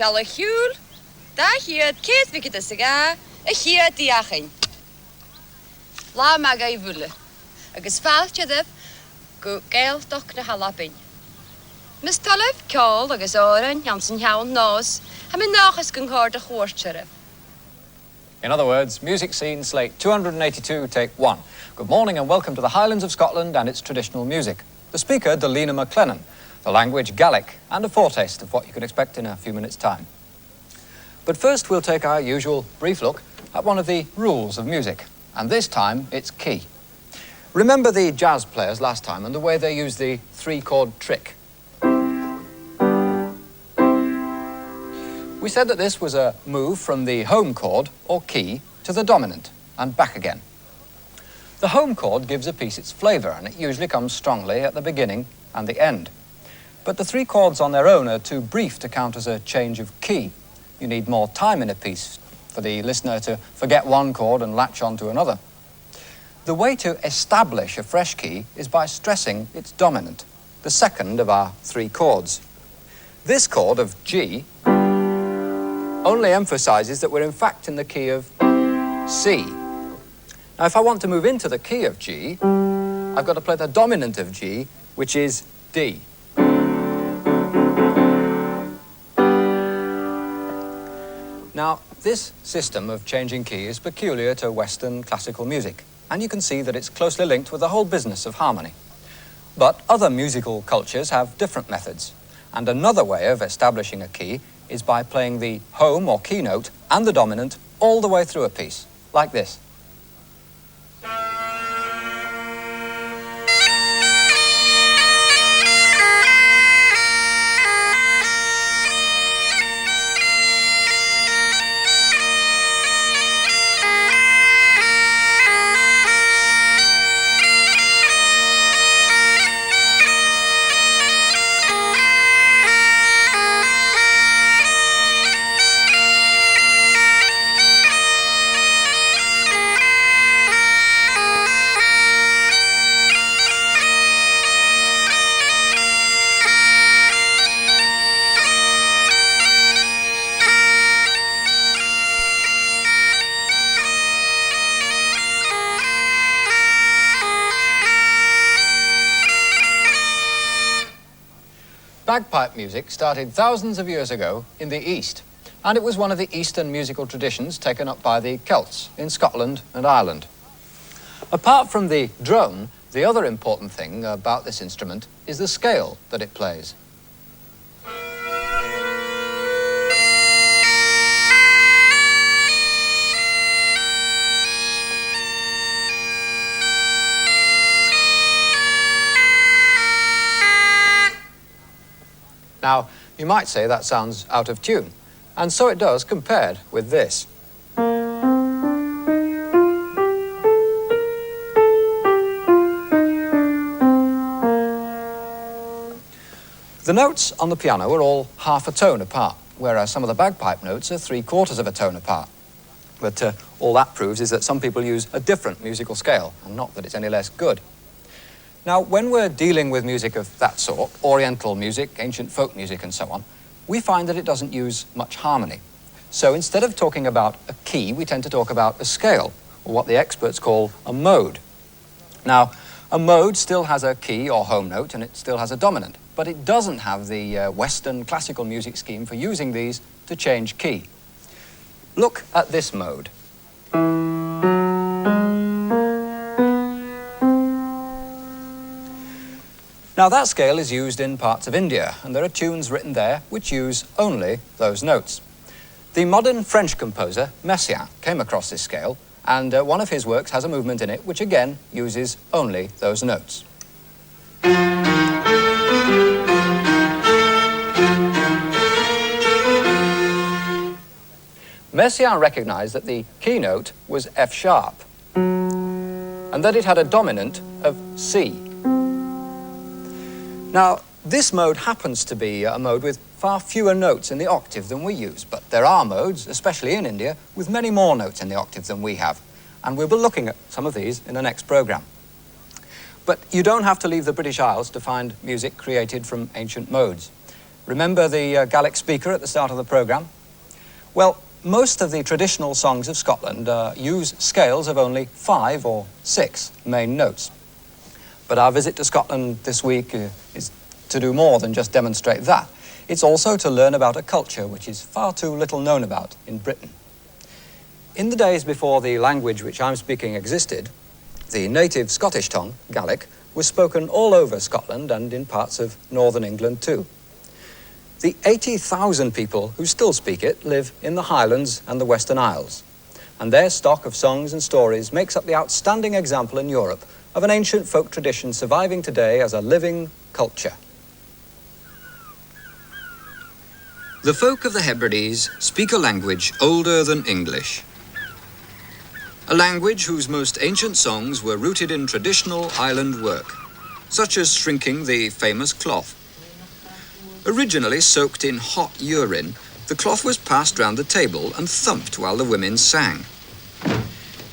Shall I húl? Da hiad cés bhígad is a hiad diachin. Lá mag a bhúle, agus fáilteadh go Gaeltoch na halapin. Mis talibh ceol agus óran Jansen Hound nós, ha mi nachas gon chóir de chóirtearibh. In other words, Music Scene Slate 282, take 1. Good morning and welcome to the Highlands of Scotland and its traditional music. The speaker, Delina McLennan. The language, Gaelic, and a foretaste of what you can expect in a few minutes' time. But first, we'll take our usual brief look at one of the rules of music, and this time, it's key. Remember the jazz players last time and the way they used the three-chord trick? We said that this was a move from the home chord, or key, to the dominant, and back again. The home chord gives a piece its flavour, and it usually comes strongly at the beginning and the end. But the three chords on their own are too brief to count as a change of key. You need more time in a piece for the listener to forget one chord and latch on to another. The way to establish a fresh key is by stressing its dominant, the second of our three chords. This chord of G only emphasises that we're in fact in the key of C. Now, if I want to move into the key of G, I've got to play the dominant of G, which is D. Now, this system of changing key is peculiar to Western classical music, and you can see that it's closely linked with the whole business of harmony. But other musical cultures have different methods, and another way of establishing a key is by playing the home or keynote and the dominant all the way through a piece, like this. Bagpipe music started thousands of years ago in the East, and it was one of the Eastern musical traditions taken up by the Celts in Scotland and Ireland. Apart from the drone, the other important thing about this instrument is the scale that it plays. Now, you might say that sounds out of tune, and so it does compared with this. The notes on the piano are all half a tone apart, whereas some of the bagpipe notes are 3/4 of a tone apart. But all that proves is that some people use a different musical scale, and not that it's any less good. Now, when we're dealing with music of that sort, Oriental music, ancient folk music and so on, we find that it doesn't use much harmony. So instead of talking about a key, we tend to talk about a scale, or what the experts call a mode. Now, a mode still has a key or home note, and it still has a dominant, but it doesn't have the Western classical music scheme for using these to change key. Look at this mode. Now that scale is used in parts of India, and there are tunes written there which use only those notes. The modern French composer, Messiaen, came across this scale, and one of his works has a movement in it which again uses only those notes. Messiaen recognized that the key note was F sharp, and that it had a dominant of C. Now, this mode happens to be a mode with far fewer notes in the octave than we use, but there are modes, especially in India, with many more notes in the octave than we have, and we'll be looking at some of these in the next programme. But you don't have to leave the British Isles to find music created from ancient modes. Remember the Gaelic speaker at the start of the programme? Well, most of the traditional songs of Scotland use scales of only 5 or 6 main notes. But our visit to Scotland this week is to do more than just demonstrate that. It's also to learn about a culture which is far too little known about in Britain. In the days before the language which I'm speaking existed, the native Scottish tongue, Gaelic, was spoken all over Scotland and in parts of northern England too. The 80,000 people who still speak it live in the Highlands and the Western Isles, and their stock of songs and stories makes up the outstanding example in Europe of an ancient folk tradition surviving today as a living culture. The folk of the Hebrides speak a language older than English. A language whose most ancient songs were rooted in traditional island work, such as shrinking the famous cloth. Originally soaked in hot urine, the cloth was passed round the table and thumped while the women sang.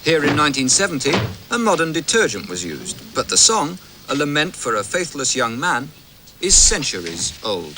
Here in 1970, a modern detergent was used, but the song, a lament for a faithless young man, is centuries old.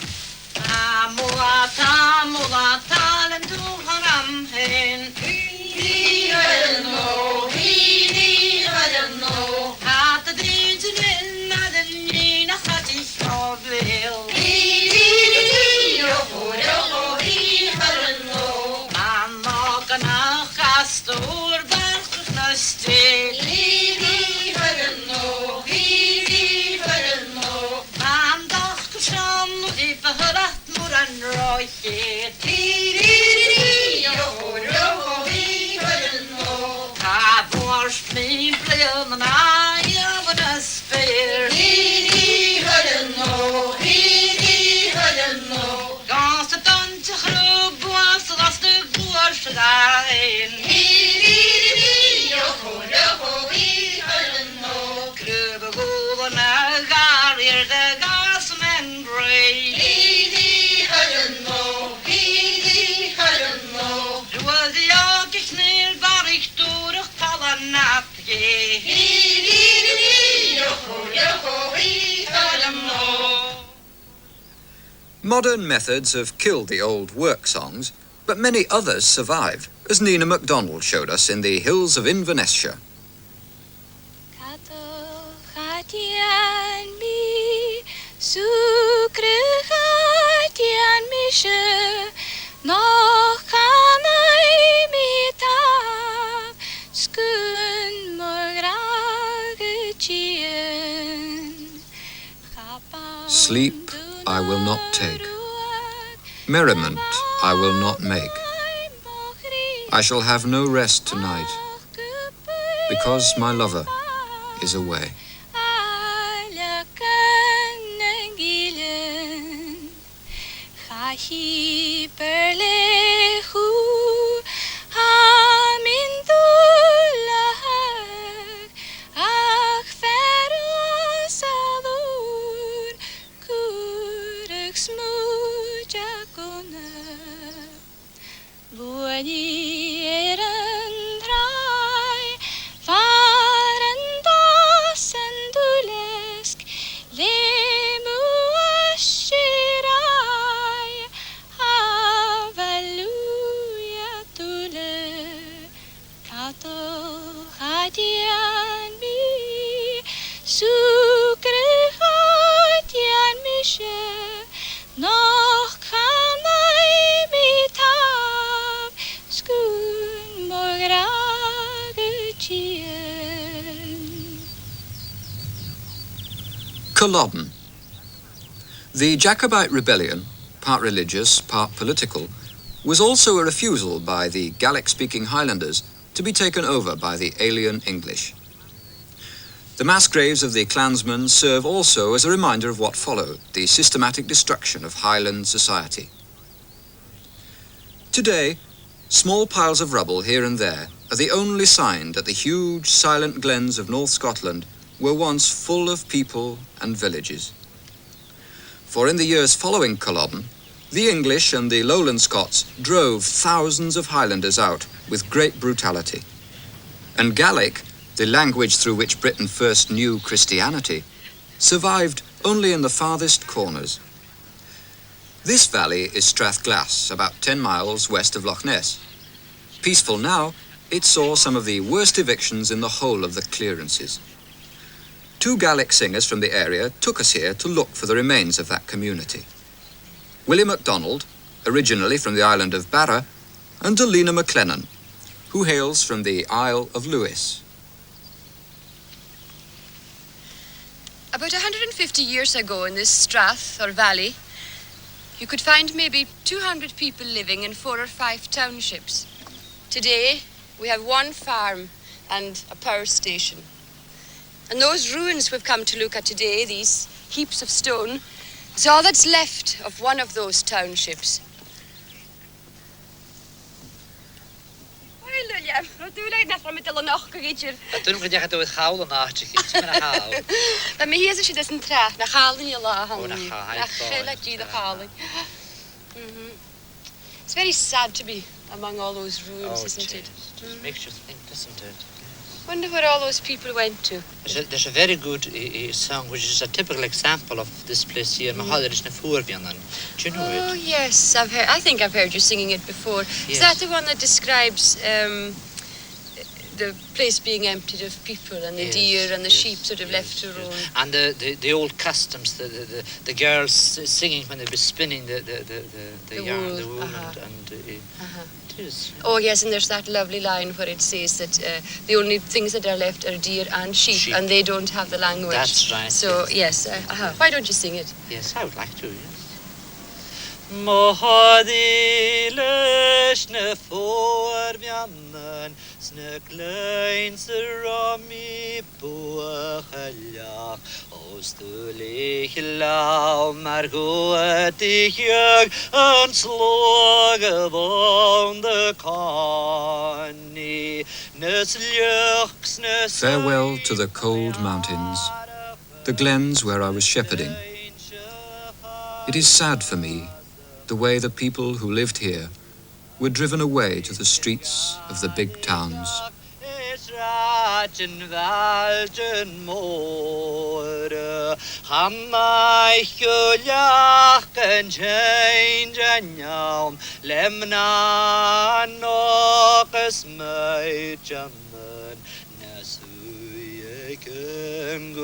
Modern methods have killed the old work songs, but many others survive, as Nina MacDonald showed us in the hills of Inverness-shire. Sleep I will not take, merriment I will not make. I shall have no rest tonight, because my lover is away. Buonieren drei waren das endulesk lemuashirai Halleluja tule kato hadian mi sukre hadian mi she noch kann ei mit hab skun morgagutien. Culloden. The Jacobite rebellion, part religious, part political, was also a refusal by the Gaelic-speaking Highlanders to be taken over by the alien English. The mass graves of the clansmen serve also as a reminder of what followed, the systematic destruction of Highland society. Today, small piles of rubble here and there are the only sign that the huge, silent glens of North Scotland were once full of people and villages. For in the years following Culloden, the English and the Lowland Scots drove thousands of Highlanders out with great brutality. And Gaelic, the language through which Britain first knew Christianity, survived only in the farthest corners. This valley is Strathglass, about 10 miles west of Loch Ness. Peaceful now, it saw some of the worst evictions in the whole of the clearances. 2 Gaelic singers from the area took us here to look for the remains of that community. William MacDonald, originally from the island of Barra, and Delina MacLennan, who hails from the Isle of Lewis. About 150 years ago in this strath or valley, you could find maybe 200 people living in 4 or 5 townships. Today, we have 1 farm and a power station. And those ruins we've come to look at today, these heaps of stone, is all that's left of one of those townships. But me here she doesn't track. Na halen you la It's very sad to be among all those ruins, isn't it? It makes you think, doesn't it? Wonder where all those people went to. There's a very good song which is a typical example of this place here. Do you know it? Oh yes, I've heard. I think I've heard you singing it before. Yes. Is that the one that describes the place being emptied of people and the deer and the sheep sort of left to roam? And the old customs, the girls singing when they were spinning the yarn, the wool, and it is. Oh yes, and there's that lovely line where it says that the only things that are left are deer and sheep. And they don't have the language. That's right. So yes, why don't you sing it? Yes, I would like to. Yes. Mohadilesh ne forvjannen sne kleinse rami pochallach ostulich lau margoetig jug en slog von de kani nesljux nes. Farewell to the cold mountains, the glens where I was shepherding. It is sad for me the way the people who lived here were driven away to the streets of the big towns.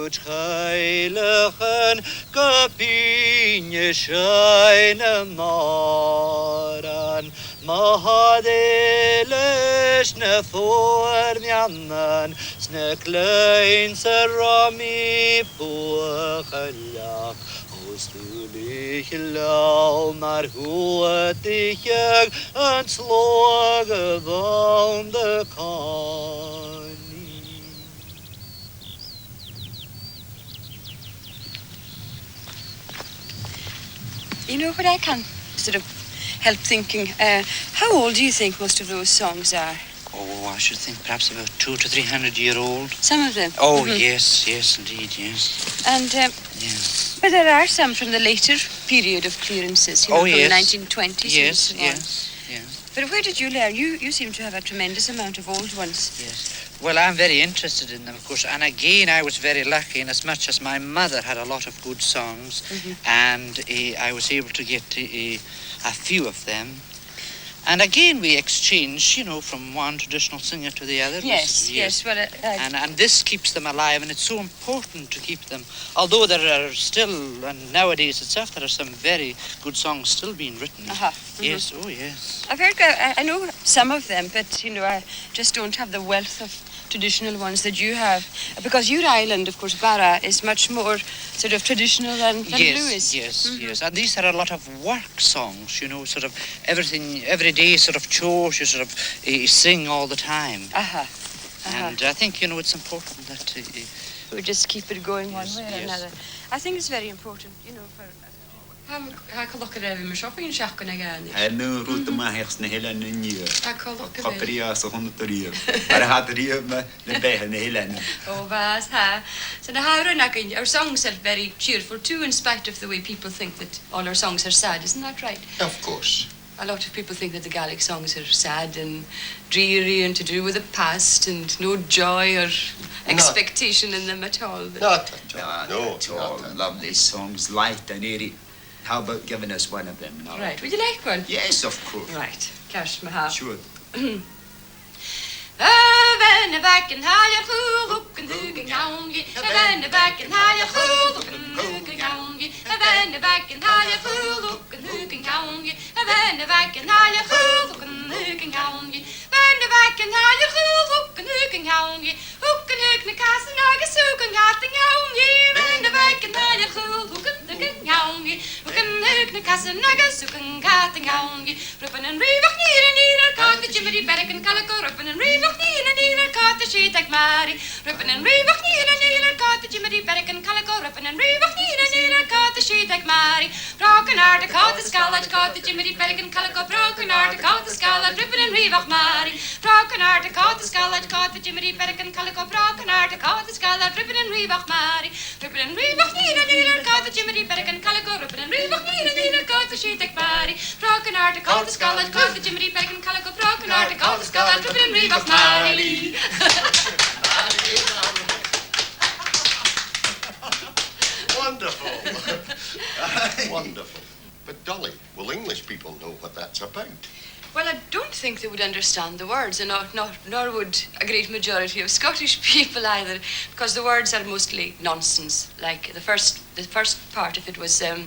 Gut heiligen Kapinje scheine maran Mahadelisch ne vormjannen Sne kleinse rami pochallach Ostulich lau mar hoetig en sloge van de kan. You know what I can't sort of help thinking? How old do you think most of those songs are? Oh, I should think perhaps about 200 to 300 year old. Some of them? Oh, yes, indeed, yes. And, yes. But there are some from the later period of clearances, you know, from the 1920s. Yes, and so on. yes. But where did you learn? You seem to have a tremendous amount of old ones. Yes. Well, I'm very interested in them, of course. And again, I was very lucky in as much as my mother had a lot of good songs, and I was able to get a few of them. And again, we exchange, from one traditional singer to the other. Yes. Well, and this keeps them alive, and it's so important to keep them. Although there are still, and nowadays itself, there are some very good songs still being written. Yes, oh yes. I've heard, I know some of them, but, I just don't have the wealth of traditional ones that you have. Because your island, of course, Barra, is much more sort of traditional than Lewis. Yes. And these are a lot of work songs, sort of every day sort of chores, you sort of sing all the time. And I think, it's important that... we just keep it going one way or another. I think it's very important, for... How can look at every shopping shack and again? I know route my house na hela na new. I can look at Copperia so 100 year. But I had the year na behe na hela. Oh, vas ha. So the how our songs are very cheerful too, in spite of the way people think that all our songs are sad. Isn't that right? Of course. A lot of people think that the Gaelic songs are sad and dreary and to do with the past and no joy or expectation in them at all. Not at all. Lovely songs, light and airy. How about giving us one of them now? Right. Would you like one? Yes, of course. Right. Cash Maha. Sure. When back and how you cool look and look and down ye. When back and how you cool look and look and down ye. When back and how you cool look and look and down ye. When back and how you cool look and look and down ye. When back and how you cool look and look and down ye. Hook and hook na cast and I get sook and got the down ye. When back and how you cool look and look and down ye. Hook and hook na cast and I get sook and got the down ye. Rippin' and reevach near and near caught the Jimmy Berrick and Calico. Rippin' and reevach near caught the sheet like Mary. Rippin' and reevach near caught the Jimmy Berrick and Calico. Rippin' and reevach near caught the sheet like Mary. Broken heart caught the scarlet, caught the Jimmy Berrick and Calico. Broken heart caught the scarlet. Rippin' and reevach Mary. Broken heart caught the scarlet, caught the Jimmy Berrick and Calico. Broken heart caught the scarlet. Rippin' and reevach Mary. Rippin' and reevach near caught the Jimmy Berrick and Calico. Rippin' and reevach near caught the sheet like Mary. Broken heart caught the scarlet, caught the Jimmy Berrick and Calico. Broken heart caught the scarlet. Rippin' and reevach Mary. Wonderful. Wonderful. But Dolly, will English people know what that's about? Well, I don't think they would understand the words, and nor would a great majority of Scottish people either, because the words are mostly nonsense. Like the first part of it was the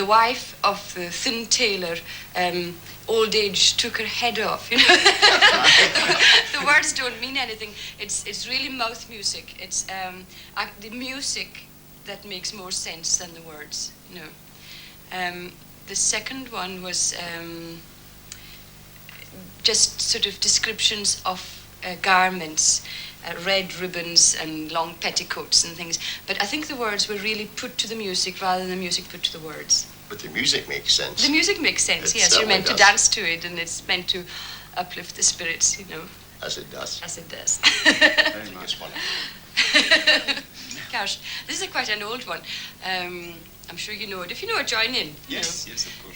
wife of the thin tailor, old age took her head off. The words don't mean anything. It's really mouth music. It's the music that makes more sense than the words. The second one was just sort of descriptions of garments, red ribbons and long petticoats and things. But I think the words were really put to the music rather than the music put to the words. But the music makes sense. The music makes sense, yes. You're meant to dance to it, and it's meant to uplift the spirits, As it does. As it does. Very much wonderful. Gosh, this is quite an old one. I'm sure you know it. If you know it, join in. Yes, yes, of course.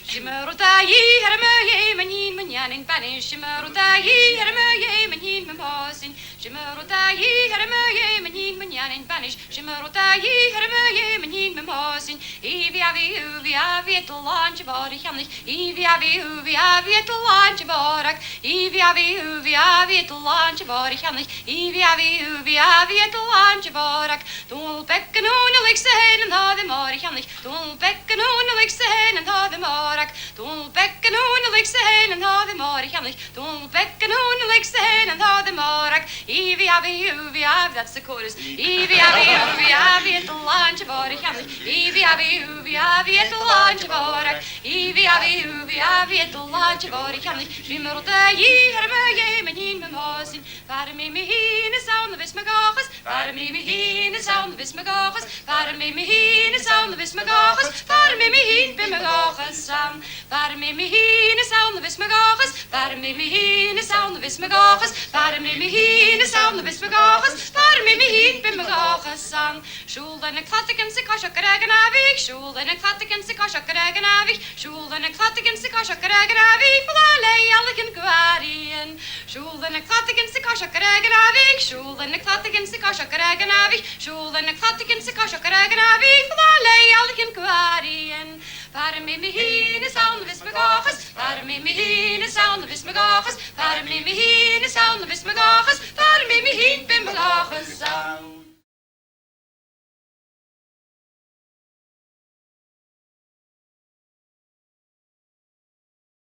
Don't becken on like sen and ha the morak. Don't becken on like sen and ha the morak. Don't becken on like sen and ha the morak. Evie avi, that's the chorus. Evie avi, at the lunch of Borak. Evie avi, at the lunch of Borak. Evie avi, at the lunch of Borak. Shimmer the year, my game and in my mosin. Para me in the sound of his magachas. Para me in the sound of his magachas. Para me in the sound of his magachas. Para me in the magachas. Para me in the sound of his magachas. Para me in the sound of his magachas. Para me in the sound of his magachas. Para me in the magachas. sang. Schul en kattiken se kashakaragan avik, schul en kattiken se kashakaragan avik, schul en kattiken se kashakaragan avik, falale allikin kwarien. Schul en kattiken se kashakaragan avik, schul en kattiken se kashakaragan avik, schul en kattiken se kashakaragan avik, falale allikin kwarien. Waarom in me heen is aan de vis me gages, waarom in me heen is aan de vis me gages, waarom in me heen is aan de vis me gages, waarom in me heen ben me gages aan.